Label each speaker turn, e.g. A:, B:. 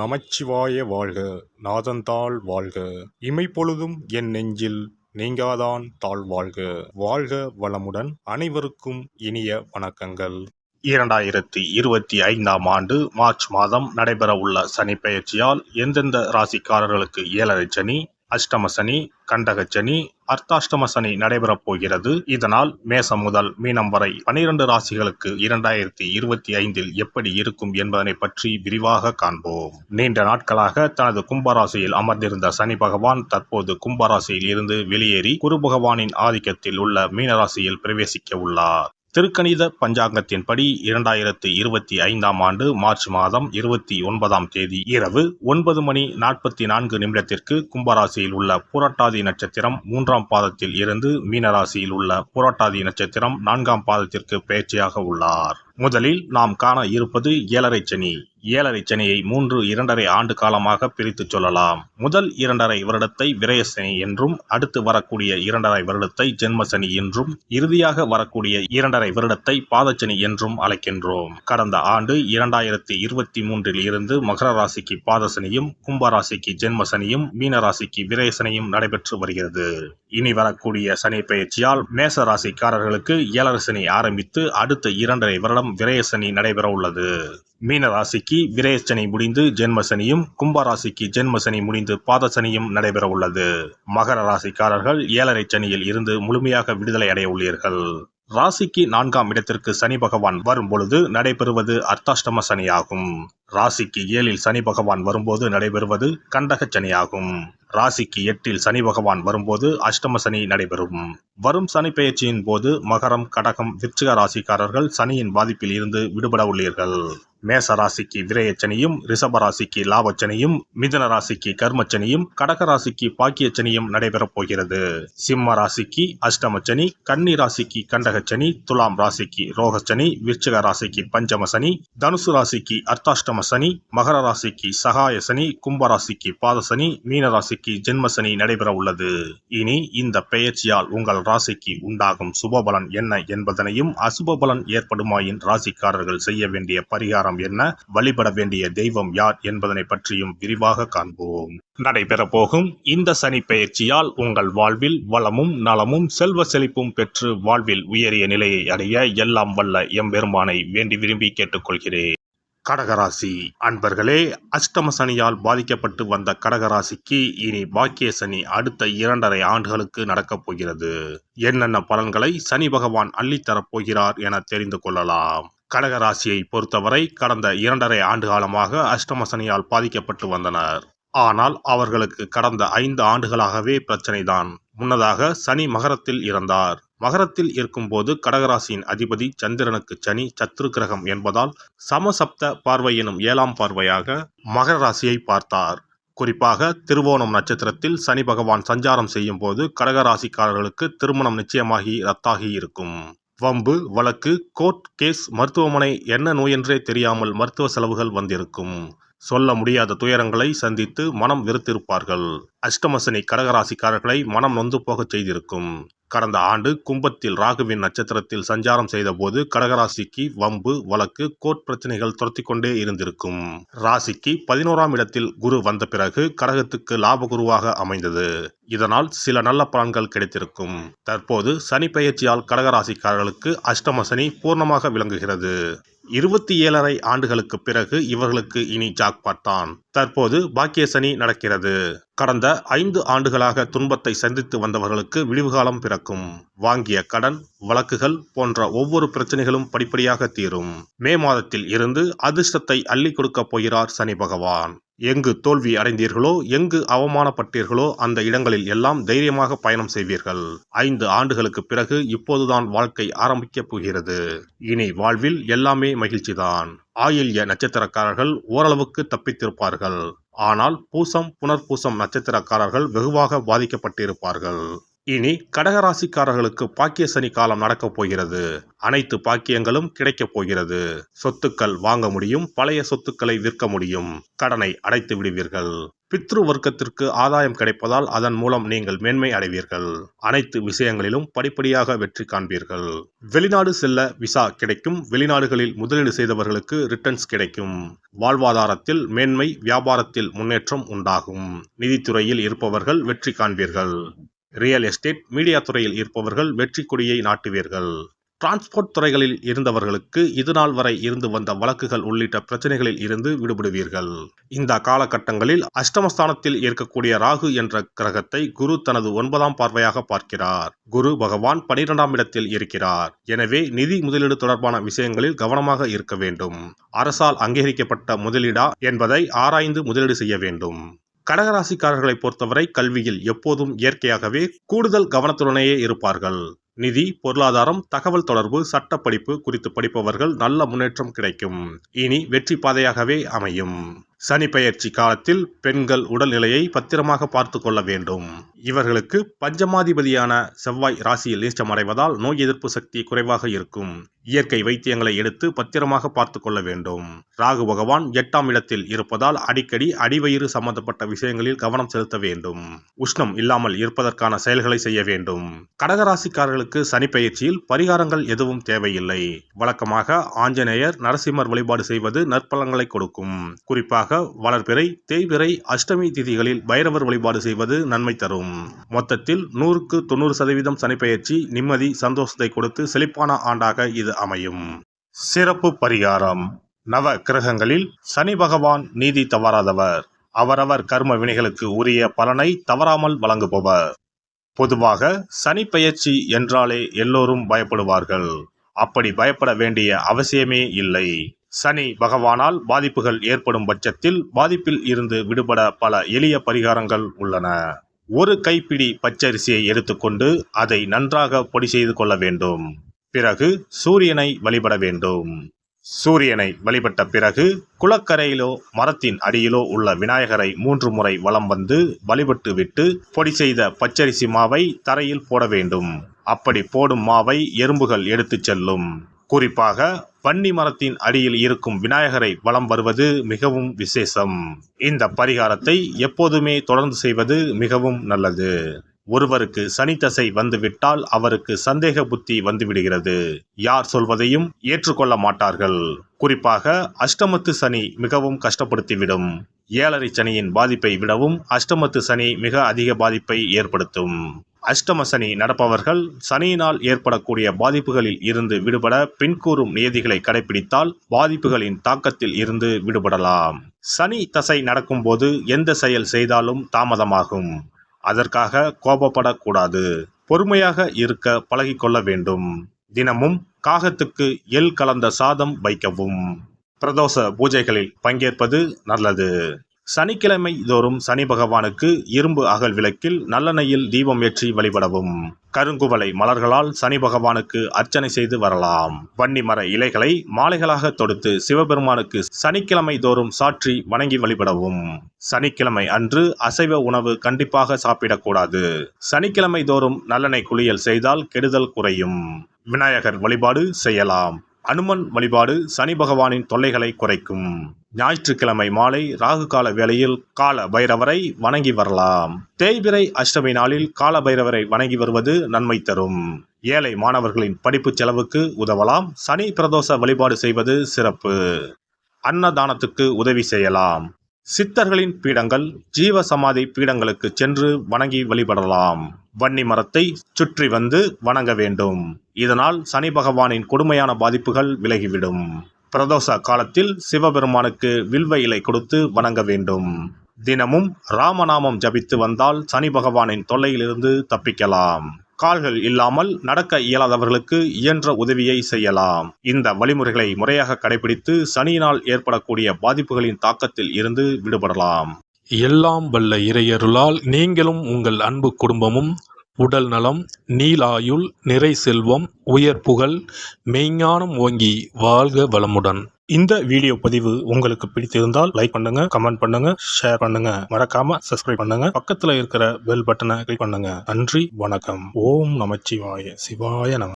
A: நமச்சிவாய வாழ்க. நாதந்தாள் வாழ்க. இமைப்பொழுதும் என் நெஞ்சில் நீங்காதான் தாழ் வாழ்க. வாழ்க வளமுடன். அனைவருக்கும் இனிய வணக்கங்கள். 2025ஆம் ஆண்டு மார்ச் மாதம் நடைபெறவுள்ள சனி பெயர்ச்சியால் எந்தெந்த ராசிக்காரர்களுக்கு ஏழரை சனி, அஷ்டம சனி, கண்டக சனி, அர்த்தாஷ்டம சனி நடைபெறப் போகிறது. இதனால் மேசம் முதல் மீனம் வரை 12 ராசிகளுக்கு 2025இல் எப்படி இருக்கும் என்பதனை பற்றி விரிவாக காண்போம். நீண்ட நாட்களாக தனது கும்பராசியில் அமர்ந்திருந்த சனி பகவான் தற்போது கும்பராசியில் இருந்து வெளியேறி குரு பகவானின் ஆதிக்கத்தில் உள்ள மீனராசியில் பிரவேசிக்க உள்ளார். திருக்கணித பஞ்சாங்கத்தின்படி 2025ஆம் ஆண்டு மார்ச் மாதம் 29ஆம் தேதி இரவு 9:44 கும்பராசியில் உள்ள புரட்டாதி நட்சத்திரம் 3ஆம் பாதத்தில் இருந்து மீனராசியில் உள்ள புரட்டாதி நட்சத்திரம் 4ஆம் பாதத்திற்கு பெயர்ச்சியாக உள்ளார். முதலில் நாம் காண இருப்பது ஏழரை சனி. ஏழரை சனியை 2.5 ஆண்டு காலமாக பிரித்து சொல்லலாம். முதல் 2.5 வருடத்தை விரயசனி என்றும், அடுத்து வரக்கூடிய 2.5 வருடத்தை ஜென்மசனி என்றும், இறுதியாக வரக்கூடிய 2.5 வருடத்தை பாதச்சனி என்றும் அழைக்கின்றோம். கடந்த ஆண்டு 2023இல் இருந்து மகர ராசிக்கு பாதசனியும், கும்பராசிக்கு ஜென்மசனியும், மீனராசிக்கு விரயசனியும் நடைபெற்று வருகிறது. இனி வரக்கூடிய சனி பெயர்ச்சியால் மேச ராசிக்காரர்களுக்கு ஏழரை சனி ஆரம்பித்து அடுத்த 2.5 வருடம் விரயசனி நடைபெற உள்ளது. மீன ராசிக்கு விரயசனி முடிந்து ஜென்மசனியும், கும்பராசிக்கு ஜென்மசனி முடிந்து பாதசனியும் நடைபெற உள்ளது. மகர ராசிக்காரர்கள் ஏழரை சனியில் இருந்து முழுமையாக விடுதலை அடைய உள்ளீர்கள். ராசிக்கு 4ஆம் இடத்திற்கு சனி பகவான் வரும் பொழுது நடைபெறுவது அர்த்தாஷ்டம சனியாகும். ராசிக்கு 7இல் சனி பகவான் வரும்போது நடைபெறுவது கண்டக சனியாகும். ராசிக்கு 8இல் சனி பகவான் வரும்போது அஷ்டம சனி நடைபெறும். வரும் சனி பெயர்ச்சியின் போது மகரம், கடகம், விருச்சிக ராசிக்காரர்கள் சனியின் பாதிப்பில் இருந்து விடுபட உள்ளீர்கள். மேச ராசிக்கு விரயச்சனியும், ரிஷப ராசிக்கு லாபச்சனியும், மிதுன ராசிக்கு கர்மச்சனியும், கடக ராசிக்கு பாக்கியச்சனியும் நடைபெறப் போகிறது. சிம்ம ராசிக்கு அஷ்டமச்சனி, கன்னி ராசிக்கு கண்டகச்சனி, துலாம் ராசிக்கு ரோகச்சனி, விருச்சிக ராசிக்கு பஞ்சமசனி, தனுசு ராசிக்கு அர்த்தாஷ்டம சனி, மகர ராசிக்கு சகாய சனி, கும்பராசிக்கு பாதசனி, மீனராசிக்கு ஜென்மசனி நடைபெற உள்ளது. இனி இந்த பெயர்ச்சியால் உங்கள் ராசிக்கு உண்டாகும் சுபபலன் என்ன என்பதனையும், அசுபபலன் ஏற்படுமாயின் ராசிக்காரர்கள் செய்ய வேண்டிய பரிகாரம் என்ன, வழிபட வேண்டிய தெய்வம் யார் என்பதனை பற்றியும் விரிவாக காண்போம். நடைபெற போகும் இந்த சனி பெயர்ச்சியால் உங்கள் வாழ்வில் வளமும் நலமும் செல்வ செழிப்பும் பெற்று வாழ்வில் உயரிய நிலையை அடைய எல்லாம் வல்ல எம்பெருமானை வேண்டி விரும்பி கேட்டுக்கொள்கிறேன். கடகராசி அன்பர்களே, அஷ்டம சனியால் பாதிக்கப்பட்டு வந்த கடகராசிக்கு இனி பாக்கிய சனி அடுத்த 2.5 ஆண்டுகளுக்கு நடக்கப் போகிறது. என்னென்ன பலன்களை சனி பகவான் அள்ளித்தரப் போகிறார் என தெரிந்து கொள்ளலாம். கடகராசியை பொறுத்தவரை கடந்த 2.5 ஆண்டு காலமாக அஷ்டம சனியால் பாதிக்கப்பட்டு வந்தனர். ஆனால் அவர்களுக்கு கடந்த 5 ஆண்டுகளாகவே பிரச்சனைதான். முன்னதாக சனி மகரத்தில் இருந்தார். மகரத்தில் இருக்கும்போது கடகராசியின் அதிபதி சந்திரனுக்கு சனி சத்ரு கிரகம் என்பதால் சமசப்த பார்வை எனும் 7ஆம் பார்வையாக மகர ராசியை பார்த்தார். குறிப்பாக திருவோணம் நட்சத்திரத்தில் சனி பகவான் சஞ்சாரம் செய்யும் போது கடகராசிக்காரர்களுக்கு திருமணம் நிச்சயமாகி ரத்தாகி இருக்கும். வம்பு, வழக்கு, கோர்ட் கேஸ், மருத்துவமனை, என்ன நோயென்றே தெரியாமல் மருத்துவ செலவுகள் வந்திருக்கும். சொல்ல முடியாத துயரங்களை சந்தித்து மனம் வெறுத்திருப்பார்கள். அஷ்டமசனி கடகராசிக்காரர்களை மனம் நொந்து போகச் செய்திருக்கும். கடந்த ஆண்டு கும்பத்தில் ராகுவின் நட்சத்திரத்தில் சஞ்சாரம் செய்த போது கடகராசிக்கு வம்பு, வழக்கு, கோர்ட் பிரச்சனைகள் துரத்தி கொண்டே இருந்திருக்கும். ராசிக்கு 11ஆம் இடத்தில் குரு வந்த பிறகு கடகத்துக்கு லாப குருவாக அமைந்தது. இதனால் சில நல்ல பலன்கள் கிடைத்திருக்கும். தற்போது சனி பெயர்ச்சியால் கடகராசிக்காரர்களுக்கு அஷ்டம சனி பூர்ணமாக விளங்குகிறது. 27.5 ஆண்டுகளுக்கு பிறகு இவர்களுக்கு இனி ஜாக்பாட் தான். தற்போது பாக்கிய சனி நடக்கிறது. கடந்த 5 ஆண்டுகளாக துன்பத்தை சந்தித்து வந்தவர்களுக்கு விடிவுகாலம் பிறக்கும். வாங்கிய கடன், வழக்குகள் போன்ற ஒவ்வொரு பிரச்சனைகளும் படிப்படியாக தீரும். மே மாதத்தில் இருந்து அதிர்ஷ்டத்தை அள்ளி கொடுக்கப் போகிறார் சனி பகவான். எங்கு தோல்வி அடைந்தீர்களோ, எங்கு அவமானப்பட்டீர்களோ அந்த இடங்களில் எல்லாம் தைரியமாக பயணம் செய்வீர்கள். 5 ஆண்டுகளுக்கு பிறகு இப்போதுதான் வாழ்க்கை ஆரம்பிக்கப் போகிறது. இனி வாழ்வில் எல்லாமே மகிழ்ச்சிதான். ஆயில்ய நட்சத்திரக்காரர்கள் ஓரளவுக்கு தப்பித்திருப்பார்கள். ஆனால் பூசம், புனர்பூசம் நட்சத்திரக்காரர்கள் வெகுவாக பாதிக்கப்பட்டிருப்பார்கள். இனி கடகராசிக்காரர்களுக்கு பாக்கிய சனி காலம் நடக்கப் போகிறது. அனைத்து பாக்கியங்களும் கிடைக்கப் போகிறது. சொத்துக்கள் வாங்க முடியும், பழைய சொத்துக்களை விற்க முடியும், கடனை அடைத்து விடுவீர்கள். பித்ரு வர்க்கத்திற்கு ஆதாயம் கிடைப்பதால் அதன் மூலம் நீங்கள் மேன்மை அடைவீர்கள். அனைத்து விஷயங்களிலும் படிப்படியாக வெற்றி காண்பீர்கள். வெளிநாடு செல்ல விசா கிடைக்கும். வெளிநாடுகளில் முதலீடு செய்தவர்களுக்கு ரிட்டர்ன்ஸ் கிடைக்கும். வாழ்வாதாரத்தில் மேன்மை, வியாபாரத்தில் முன்னேற்றம் உண்டாகும். நிதித்துறையில் இருப்பவர்கள் வெற்றி காண்பீர்கள். ரியல் எஸ்டேட், மீடியா துறையில் இருப்பவர்கள் வெற்றி கொடியை நாட்டுவீர்கள். டிரான்ஸ்போர்ட் துறைகளில் இருந்தவர்களுக்கு இதுநாள் வரை இருந்து வந்த வழக்குகள் உள்ளிட்ட பிரச்சனைகளில் இருந்து விடுபடுவீர்கள். இந்த காலகட்டங்களில் அஷ்டமஸ்தானத்தில் இருக்கக்கூடிய ராகு என்ற கிரகத்தை குரு தனது 9ஆம் பார்வையாக பார்க்கிறார். குரு பகவான் 12ஆம் இடத்தில் இருக்கிறார். எனவே நிதி முதலீடு தொடர்பான விஷயங்களில் கவனமாக இருக்க வேண்டும். அரசால் அங்கீகரிக்கப்பட்ட முதலீடா என்பதை ஆராய்ந்து முதலீடு செய்ய வேண்டும். கடகராசிக்காரர்களை பொறுத்தவரை கல்வியில் எப்போதும் இயற்கையாகவே கூடுதல் கவனத்துடனேயே இருப்பார்கள். நிதி, பொருளாதாரம், தகவல் தொடர்பு, சட்ட படிப்பு குறித்து படிப்பவர்கள் நல்ல முன்னேற்றம் கிடைக்கும். இனி வெற்றி பாதையாகவே அமையும். சனி பெயர்ச்சி காலத்தில் பெண்கள் உடல்நிலையை பத்திரமாக பார்த்து கொள்ள வேண்டும். இவர்களுக்கு பஞ்சமாதிபதியான செவ்வாய் ராசியில் நீச்சமடைவதால் நோய் எதிர்ப்பு சக்தி குறைவாக இருக்கும். இயற்கை வைத்தியங்களை எடுத்து பத்திரமாக பார்த்து கொள்ள வேண்டும். ராகு பகவான் 8ஆம் இடத்தில் இருப்பதால் அடிக்கடி அடிவயிறு சம்பந்தப்பட்ட விஷயங்களில் கவனம் செலுத்த வேண்டும். உஷ்ணம் இல்லாமல் இருப்பதற்கான செயல்களை செய்ய வேண்டும். கடகராசிக்காரர்களுக்கு சனி பெயர்ச்சியில் பரிகாரங்கள் எதுவும் தேவையில்லை. வழக்கமாக ஆஞ்சநேயர், நரசிம்மர் வழிபாடு செய்வது நற்பலன்களை கொடுக்கும். குறிப்பாக வளர்பிறை, தேய்பிறை, அஷ்டமி திதிகளில் பைரவர் வழிபாடு செய்வது நன்மை தரும். மொத்தத்தில் 100க்கு 90% சனி பெயர்ச்சி நிம்மதி, சந்தோஷத்தை கொடுத்து செழிப்பான ஆண்டாக இது அமையும். சிறப்பு பரிகாரம். நவ கிரகங்களில் சனி பகவான் நீதி தவறாதவர். அவரவர் கர்ம வினைகளுக்கு உரிய பலனை தவறாமல் வழங்குபவர். பொதுவாக சனி பெயர்ச்சி என்றாலே எல்லோரும் பயப்படுவார்கள். அப்படி பயப்பட வேண்டிய அவசியமே இல்லை. சனி பகவானால் பாதிப்புகள் ஏற்படும் பட்சத்தில் பாதிப்பில் இருந்து விடுபட பல எளிய பரிகாரங்கள் உள்ளன. ஒரு கைப்பிடி பச்சரிசியை எடுத்துக்கொண்டு அதை நன்றாக பொடி செய்து கொள்ள வேண்டும். பிறகு சூரியனை வழிபட வேண்டும். சூரியனை வழிபட்ட பிறகு குளக்கரையிலோ மரத்தின் அடியிலோ உள்ள விநாயகரை 3 முறை வலம் வந்து வழிபட்டு விட்டு பொடி செய்த பச்சரிசி மாவை தரையில் போட வேண்டும். அப்படி போடும் மாவை எறும்புகள் எடுத்து செல்லும். குறிப்பாக வன்னி மரத்தின் அடியில் இருக்கும் விநாயகரை வலம் வருவது மிகவும் விசேஷம். இந்த பரிகாரத்தை எப்போதுமே தொடர்ந்து செய்வது மிகவும் நல்லது. ஒருவருக்கு சனி தசை வந்துவிட்டால் அவருக்கு சந்தேக புத்தி வந்துவிடுகிறது. யார் சொல்வதையும் ஏற்றுக்கொள்ள மாட்டார்கள். குறிப்பாக அஷ்டமத்து சனி மிகவும் கஷ்டப்படுத்திவிடும். 7.5 சனியின் பாதிப்பை விடவும் அஷ்டமத்து சனி மிக அதிக பாதிப்பை ஏற்படுத்தும். அஷ்டம சனி நடப்பவர்கள் சனியினால் ஏற்படக்கூடிய பாதிப்புகளில் இருந்து விடுபட பின்கூறும் நியதிகளை கடைபிடித்தால் பாதிப்புகளின் தாக்கத்தில் இருந்து விடுபடலாம். சனி தசை நடக்கும்போது எந்த செயல் செய்தாலும் தாமதமாகும். அதற்காக கோபப்படக்கூடாது. பொறுமையாக இருக்க பழகிக்கொள்ள வேண்டும். தினமும் காகத்துக்கு எள் கலந்த சாதம் வைக்கவும். பிரதோஷ பூஜைகளில் பங்கேற்பது நல்லது. சனிக்கிழமை தோறும் சனி பகவானுக்கு இரும்பு அகல் விளக்கில் நல்லெண்ணெயில் தீபம் ஏற்றி வழிபடவும். கருங்குவளை மலர்களால் சனி பகவானுக்கு அர்ச்சனை செய்து வரலாம். வன்னி மர இலைகளை மாலைகளாக தொடுத்து சிவபெருமானுக்கு சனிக்கிழமை தோறும் சாற்றி வணங்கி வழிபடவும். சனிக்கிழமை அன்று அசைவ உணவு கண்டிப்பாக சாப்பிடக்கூடாது. சனிக்கிழமை தோறும் நல்லெண்ணெய் குளியல் செய்தால் கெடுதல் குறையும். விநாயகர் வழிபாடு செய்யலாம். அனுமன் வழிபாடு சனி பகவானின் தொல்லைகளை குறைக்கும். ஞாயிற்றுக்கிழமை மாலை ராகு கால வேளையில் கால பைரவரை வணங்கி வரலாம். தேய்பிறை அஷ்டமி நாளில் கால பைரவரை வணங்கி வருவது நன்மை தரும். ஏழை மாணவர்களின் படிப்பு செலவுக்கு உதவலாம். சனி பிரதோஷ வழிபாடு செய்வது சிறப்பு. அன்னதானத்துக்கு உதவி செய்யலாம். சித்தர்களின் பீடங்கள், ஜீவ சமாதி பீடங்களுக்கு சென்று வணங்கி வழிபடலாம். வன்னி மரத்தை சுற்றி வந்து வணங்க வேண்டும். இதனால் சனி பகவானின் கொடுமையான பாதிப்புகள் விலகிவிடும். பிரதோஷ காலத்தில் சிவபெருமானுக்கு வில்வ இலை கொடுத்து வணங்க வேண்டும். தினமும் ராமநாமம் ஜபித்து வந்தால் சனி பகவானின் தொல்லையிலிருந்து தப்பிக்கலாம். கால்கள் இல்லாமல் நடக்க இயலாதவர்களுக்கு இயன்ற உதவியை செய்யலாம். இந்த வழிமுறைகளை முறையாக கடைபிடித்து சனியினால் ஏற்படக்கூடிய பாதிப்புகளின் தாக்கத்தில் இருந்து விடுபடலாம்.
B: எல்லாம் வல்ல இறையருளால் நீங்களும் உங்கள் அன்பு குடும்பமும் உடல் நலம், நீலாயுள், நிறை செல்வம், உயர் புகழ், மெய்ஞானம் ஓங்கி வாழ்க வளமுடன்.
A: இந்த வீடியோ பதிவு உங்களுக்கு பிடித்திருந்தால் லைக் பண்ணுங்க, கமெண்ட் பண்ணுங்க, ஷேர் பண்ணுங்க. மறக்காம சப்ஸ்கிரைப் பண்ணுங்க. பக்கத்துல இருக்கிற பெல் பட்டனை கிளிக் பண்ணுங்க. நன்றி, வணக்கம். ஓம் நமச்சிவாய. சிவாய நம.